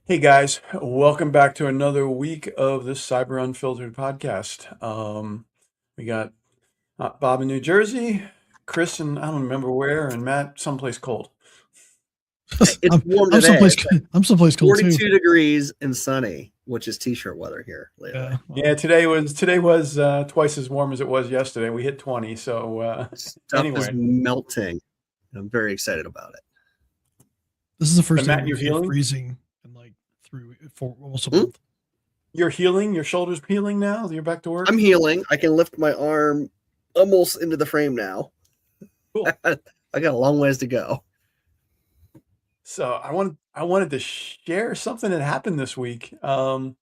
Hey guys, welcome back to another week of the Cyber Unfiltered podcast. We got Bob in New Jersey, Chris and I don't remember where, and Matt someplace cold. It's I'm, warm I'm today. someplace. It's like I'm someplace cold too. 42 degrees and sunny, which is t-shirt weather here lately. Yeah. Yeah, today was twice as warm as it was yesterday. We hit 20, so Stuff is anyway. melting. And I'm very excited about it. This is the first And day Matt, you're we've been healing? freezing in like for almost a Hmm? month. You're healing? Your shoulder's healing now? You're back to work? I'm healing. I can lift my arm almost into the frame now. Cool. I got a long ways to go. So I wanted to share something that happened this week. How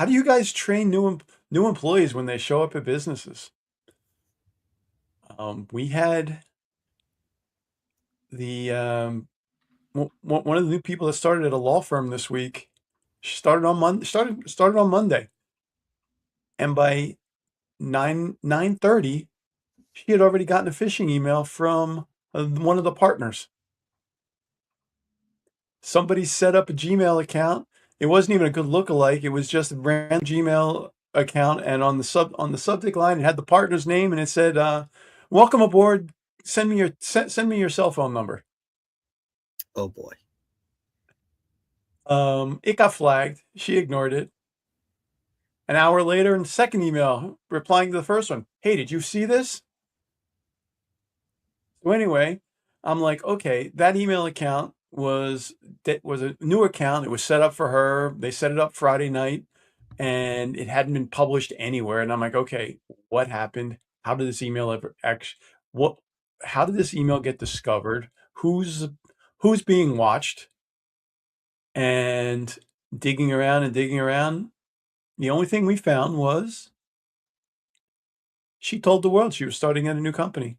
do you guys train new employees when they show up at businesses? We had the one of the new people that started at a law firm this week. She started on Monday, and by 9:30, she had already gotten a phishing email from one of the partners. Somebody set up a Gmail account. It wasn't even a good lookalike. It was just a random Gmail account, and on the subject line, it had the partner's name, and it said, "Welcome aboard. Send me your cell phone number." Oh boy. It got flagged. She ignored it. An hour later, in the second email, replying to the first one, "Hey, did you see this?" So anyway, I'm like, okay, that email account was a new account. It was set up for her. They set it up Friday night, and it hadn't been published anywhere. And I'm like, okay, what happened? How did this email ever how did this email get discovered? Who's being watched? And digging around, the only thing we found was she told the world she was starting at a new company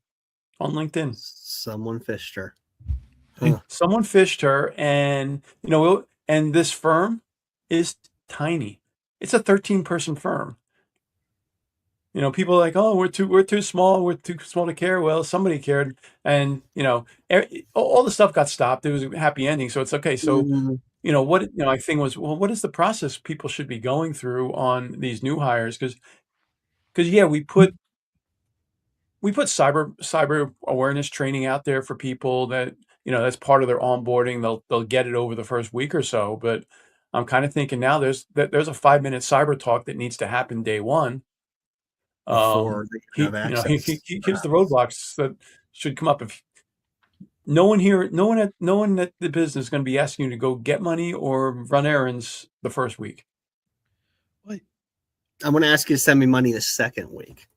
on LinkedIn. Someone fished her. Someone fished her, and and this firm is tiny. It's a 13-person firm. People are like, oh, we're too small. We're too small to care. Well, somebody cared, and all the stuff got stopped. It was a happy ending, so it's okay. So my thing was, well, what is the process people should be going through on these new hires? Because yeah, we put cyber awareness training out there for people that that's part of their onboarding. They'll get it over the first week or so. But I'm kind of thinking now there's a 5-minute cyber talk that needs to happen day one. Before they He can have access. he gives the roadblocks that should come up. If no one at the business is going to be asking you to go get money or run errands the first week. Wait, I'm going to ask you to send me money the second week.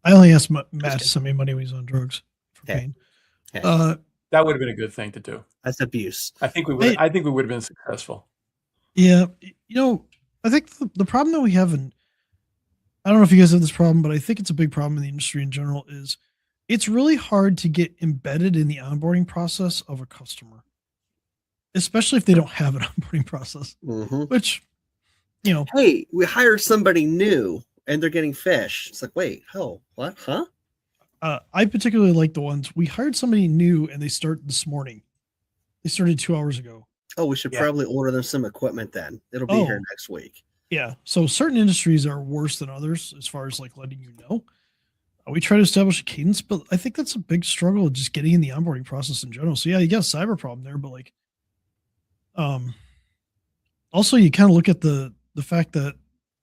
I only asked Matt to send me money when he's on drugs for Okay. pain. Okay. That would have been a good thing to do. That's abuse. I think we would have been successful. Yeah, I think the problem that we have, and I don't know if you guys have this problem, but I think it's a big problem in the industry in general, is it's really hard to get embedded in the onboarding process of a customer, especially if they don't have an onboarding process, Mm-hmm. which, Hey, we hired somebody new and they're getting fish. It's like, wait, what? Huh? I particularly like the ones we hired somebody new and they start this morning. They started 2 hours ago. Oh, we should probably order them some equipment then. It'll be here next week. Yeah. So certain industries are worse than others as far as like letting you know. We try to establish a cadence, but I think that's a big struggle just getting in the onboarding process in general. So yeah, you got a cyber problem there, but like, also you kind of look at the fact that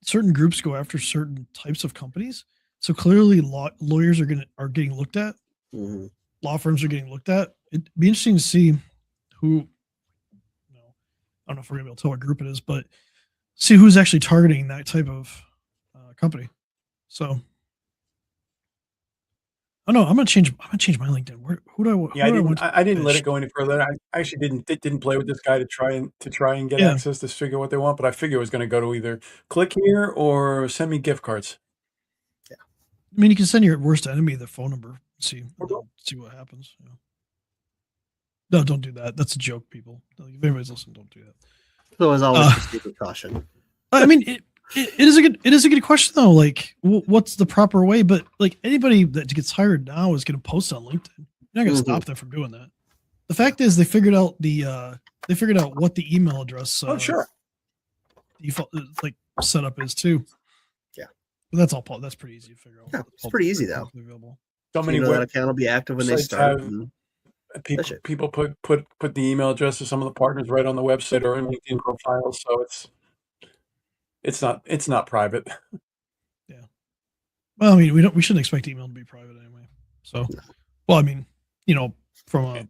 certain groups go after certain types of companies. So clearly lawyers are getting looked at. Mm-hmm. Law firms are getting looked at. It'd be interesting to see who, I don't know if we're gonna be able to tell what group it is, but see who's actually targeting that type of company. So I don't know. I'm gonna change my LinkedIn. Who do I want? Yeah, I didn't let it go any further. I actually didn't play with this guy to try and get access to figure what they want, but I figured it was going to go to either click here or send me gift cards. Yeah, I mean, you can send your worst enemy the phone number. See what happens. No, don't do that. That's a joke, people. If anybody's listening, don't do that. So as always, proceed with caution. I mean, it is a good question though. Like, what's the proper way? But like anybody that gets hired now is going to post on LinkedIn. You're not going to stop them from doing that. The fact is, they figured out the They figured out what the email address sure. default like setup is too. Yeah. But that's all. That's pretty easy to figure out. Yeah, it's pretty easy though. Available. So So many you know that account will be active when they websites start. have And people put the email address of some of the partners right on the website or in LinkedIn profiles, so it's not private. Yeah. Well, I mean, we shouldn't expect email to be private anyway. So, well, I mean, you know, from a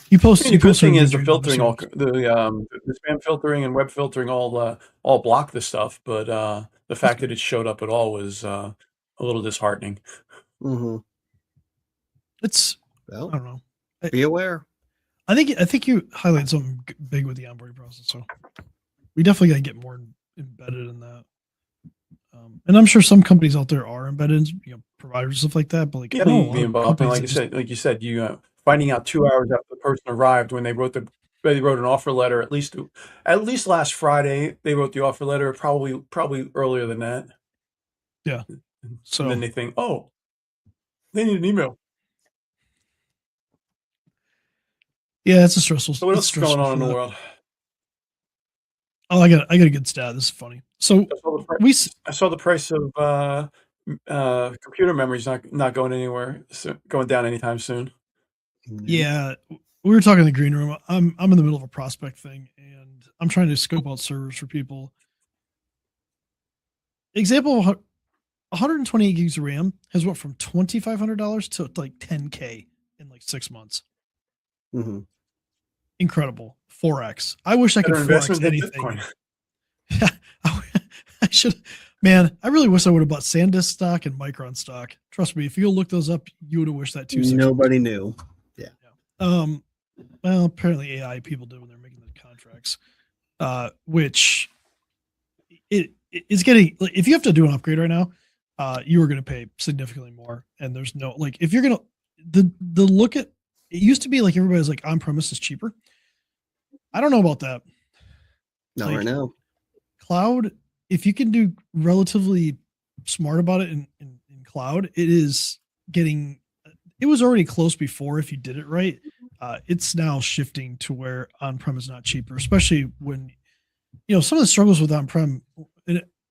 you post. The good thing is the reviews, filtering, obviously. the spam filtering and web filtering all block this stuff, but the fact that it showed up at all was a little disheartening. Mhm. It's Well, I don't know. be aware. I think you highlight something big with the onboarding process. So we definitely got to get more embedded in that. And I'm sure some companies out there are embedded, you know, providers stuff like that. But like, I know a lot Be of involved. And companies like you said, you finding out 2 hours after the person arrived when they wrote an offer letter. At least last Friday they wrote the offer letter. Probably earlier than that. Yeah. So And then they think, oh, they need an email. Yeah, it's a stressful. So what else is going on in the that. world? Oh, I got a good stat. This is funny. So I saw the price of computer memory's not going anywhere, going down anytime soon. Yeah, we were talking in the green room. I'm in the middle of a prospect thing, and I'm trying to scope out servers for people. Example: 128 gigs of RAM has went from $2,500 to like $10K in like 6 months. Mm-hmm. Incredible, 4x. I wish I could 4x anything. Yeah, I should. Man, I really wish I would have bought SanDisk stock and Micron stock. Trust me, if you look those up, you would have wished that too. Nobody knew. Yeah. Well, apparently AI people do when they're making the contracts, which it's getting. Like, if you have to do an upgrade right now, you are going to pay significantly more. And there's no like if you're gonna the look at it used to be like everybody's like on premise is cheaper. I don't know about that. Not like, right now. Cloud, if you can do relatively smart about it in cloud, it is getting. It was already close before if you did it right. It's now shifting to where on-prem is not cheaper, especially when you know some of the struggles with on-prem,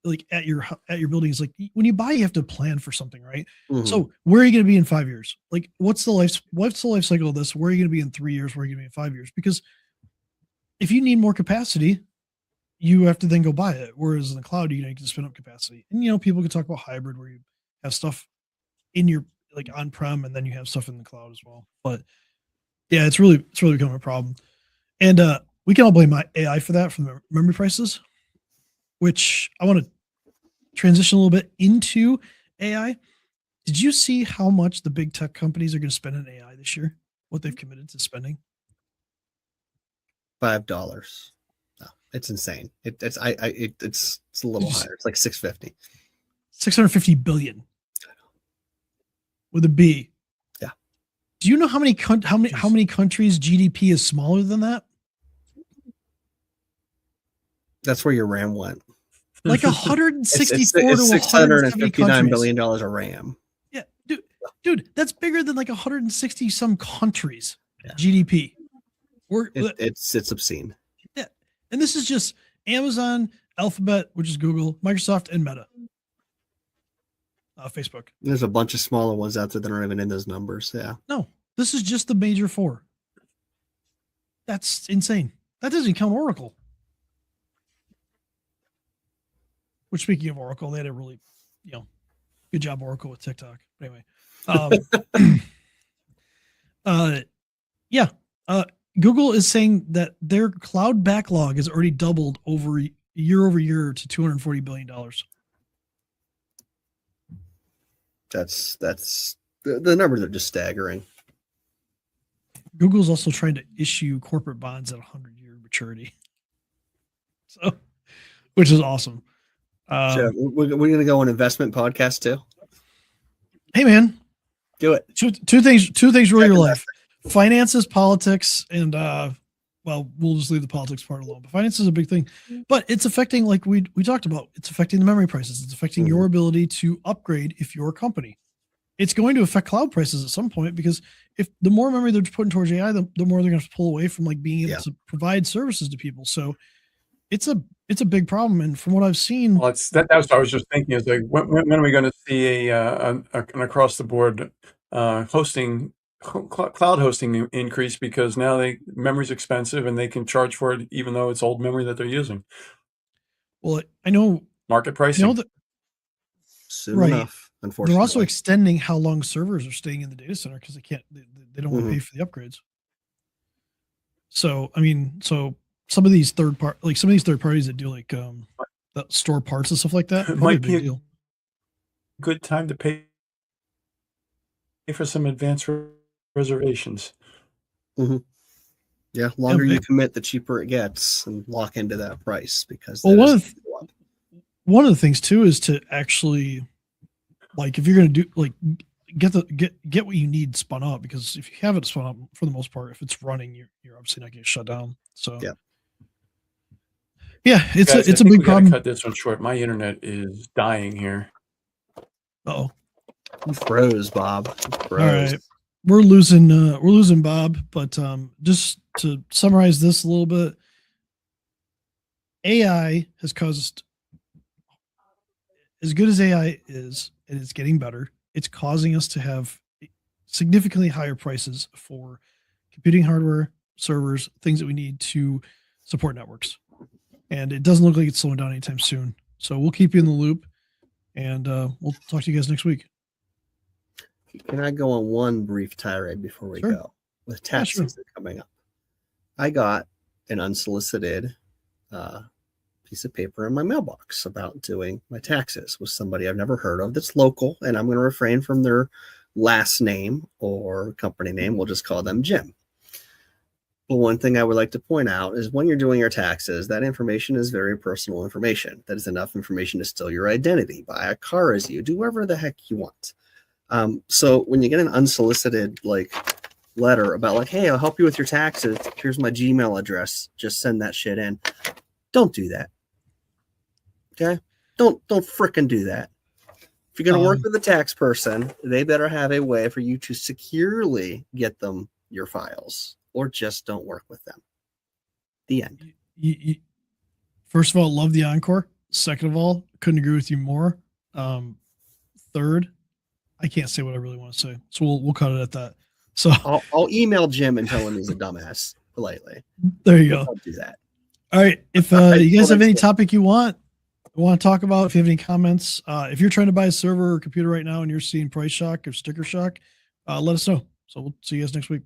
like at your building is like when you buy, you have to plan for something, right? Mm-hmm. So where are you going to be in 5 years? Like what's the life cycle of this? Where are you going to be in 3 years? Where are you going to be in 5 years? Because if you need more capacity, you have to then go buy it. Whereas in the cloud, you know, you can spin up capacity. And you know, people can talk about hybrid where you have stuff in your like on-prem and then you have stuff in the cloud as well. But yeah, it's really becoming a problem. And we can all blame AI for that, from the memory prices, which I want to transition a little bit into AI. Did you see how much the big tech companies are going to spend on AI this year? What they've committed to spending? $5. No, it's insane. It's a little higher. It's like 650. 650 billion with a B. Yeah. Do you know how many countries GDP is smaller than that? That's where your RAM went. Like 164 it's to $659 billion of RAM. Yeah, dude, that's bigger than like 160 some countries Yeah. GDP. It's obscene. Yeah, and this is just Amazon, Alphabet, which is Google, Microsoft, and Meta. Facebook. There's a bunch of smaller ones out there that aren't even in those numbers. Yeah. No, this is just the major four. That's insane. That doesn't count Oracle. Which, speaking of Oracle, they had a really, you know, good job Oracle with TikTok. But anyway, yeah. Google is saying that their cloud backlog has already doubled over year to $240 billion. That's the numbers are just staggering. Google's also trying to issue corporate bonds at 100-year maturity. So, which is awesome. So we're going to go on investment podcast too. Hey man, do it. Two things rule your life: finances, politics, and well, we'll just leave the politics part alone. But finance is a big thing, but it's affecting, like we talked about, it's affecting the memory prices. It's affecting your ability to upgrade if you're a company. it's going to affect cloud prices at some point, because if the more memory they're putting towards AI, the more they're going to pull away from like being able to provide services to people. So it's a big problem. And from what I've seen, Well, that's what I was just thinking, is like, when are we going to see an across the board cloud hosting increase, because now memory's expensive and they can charge for it even though it's old memory that they're using. Well, I know market pricing. that soon enough. Unfortunately, they're also extending how long servers are staying in the data center because they don't want to pay for the upgrades. So I mean, some of these third parties that do like that store parts and stuff like that, might be a deal. Good time to pay for some advanced reservations. Yeah, longer you commit, the cheaper it gets, and lock into that price, because one of the things too is to actually, like, if you're going to do like get what you need spun up, because if you have it spun up, for the most part, if it's running, you're obviously not getting shut down. So yeah, it's a big problem. Cut this one short. My internet is dying here. Oh, you froze, Bob. You froze. All right, we're losing Bob. But just to summarize this a little bit, AI has caused, as good as AI is, and it's getting better, it's causing us to have significantly higher prices for computing hardware, servers, things that we need to support networks. And it doesn't look like it's slowing down anytime soon. So we'll keep you in the loop, and we'll talk to you guys next week. Can I go on one brief tirade before we go? With tax season coming up, I got an unsolicited piece of paper in my mailbox about doing my taxes with somebody I've never heard of that's local, and I'm going to refrain from their last name or company name. We'll just call them Jim. But one thing I would like to point out is, when you're doing your taxes, that information is very personal information. That is enough information to steal your identity, buy a car as you, do whatever the heck you want. So when you get an unsolicited letter about hey, I'll help you with your taxes, here's my Gmail address, just send that shit in. Don't do that. Okay? Don't fricking do that. If you're going to work with a tax person, they better have a way for you to securely get them your files, or just don't work with them. The end. First of all, love the encore. Second of all, couldn't agree with you more. Third, I can't say what I really want to say, so we'll cut it at that. So I'll email Jim and tell him he's a dumbass politely. There you go. Don't do that. All right. If you guys have any topic you want to talk about, if you have any comments, if you're trying to buy a server or computer right now and you're seeing price shock or sticker shock, let us know. So we'll see you guys next week.